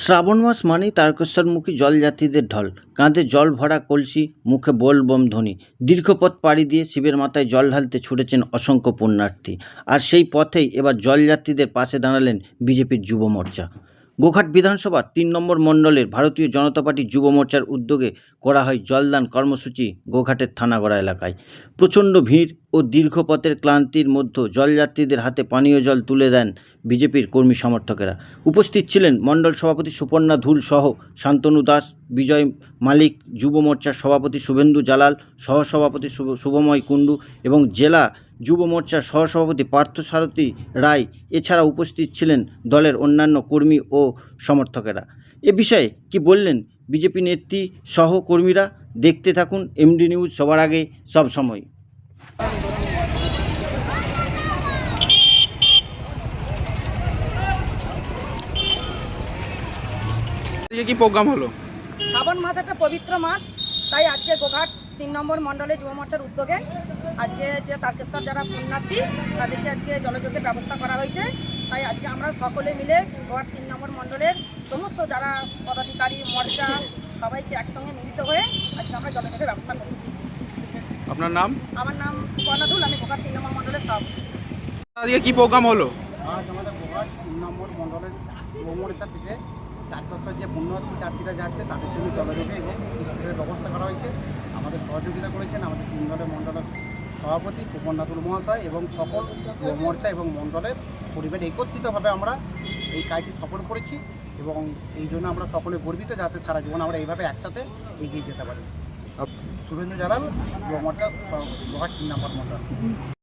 শ্রাবণ মাস মানেই তারকেশ্বরমুখী জলযাত্রীদের ঢল। কাঁধে জল ভরা কলসি, মুখে বোলবম ধ্বনি। দীর্ঘ পথ পাড়ি দিয়ে শিবের মাথায় জল ঢালতে ছুটেছেন অসংখ্য পুণ্যার্থী। আর সেই পথেই এবার জলযাত্রীদের পাশে দাঁড়ালেন বিজেপির যুব মোর্চা। গোঘাট বিধানসভার ৩ নম্বর মণ্ডলের ভারতীয় জনতা পার্টি যুব মোর্চার উদ্যোগে করা হয় জলদান কর্মসূচি গোঘাটের থানাগড়া এলাকায়। প্রচণ্ড ভিড় ও দীর্ঘ পথের ক্লান্তির মধ্যে জলযাত্রীদের হাতে পানীয় জল তুলে দেন বিজেপির কর্মী সমর্থকেরা। উপস্থিত ছিলেন মণ্ডল সভাপতি সুপর্ণা ধুল সহ শান্তনু দাস, বিজয় মালিক, যুব মোর্চার সভাপতি শুভেন্দু জালাল, সহসভাপতি শুভময় কুণ্ডু এবং জেলা যুব মোর্চার সহসভাপতি পার্থসারথী রায়। এছাড়া উপস্থিত ছিলেন দলের অন্যান্য কর্মী ও সমর্থকেরা। এ বিষয়ে কি বললেন বিজেপি নেত্রী সহ কর্মীরা, দেখতে থাকুন এমডি নিউজ, সবার আগে সব সময়। কি প্রোগ্রাম হলো? শ্রাবণ মাস একটা পবিত্র মাস, তাই আজকে গোঘাট ৩ নম্বর মণ্ডলে যুব মোর্চার উদ্যোগে আজকে যে তারকেশ্বর যারা পুণ্যার্থী তাদেরকে আজকে জলযোগের ব্যবস্থা করা হয়েছে। তাই আজকে আমরা সকলে মিলে গোঘাট ৩ নম্বর মণ্ডলের সমস্ত যারা পদাধিকারী, মোর্চা সবাইকে একসঙ্গে মিলিত হয়ে আজকে আমরা জলযোগের ব্যবস্থা করেছি। আপনার নাম? আমার নাম সুপর্ণা ধুল, আমি গোঘাট ৩ নম্বর মণ্ডলের সভাপতি। আজকে কি প্রোগ্রাম হলো? আজ আমাদের গোঘাট ৩ নম্বর মণ্ডলের যুব মোর্চা থেকে তারকেশ্বর যে পুণ্যার্থী যাত্রীরা যাচ্ছে তাদের জন্য জলযোগে এবং বিদ্যুতের ব্যবস্থা করা হয়েছে। আমাদের সহযোগিতা করেছেন আমাদের ৩ দলের মণ্ডলের সভাপতি সুপর্ণাতুল মহাশয় এবং সকল যুব মোর্চা এবং মণ্ডলের পরিবার একত্রিতভাবে আমরা এই কাজটি সফল করেছি এবং এই জন্য আমরা সকলে গর্বিত, যাতে সারা জীবন আমরা এইভাবে একসাথে এগিয়ে যেতে পারি। শুভেন্দু জালাল, যুব মোর্চা গোঘাট ৩ নম্বর মণ্ডল।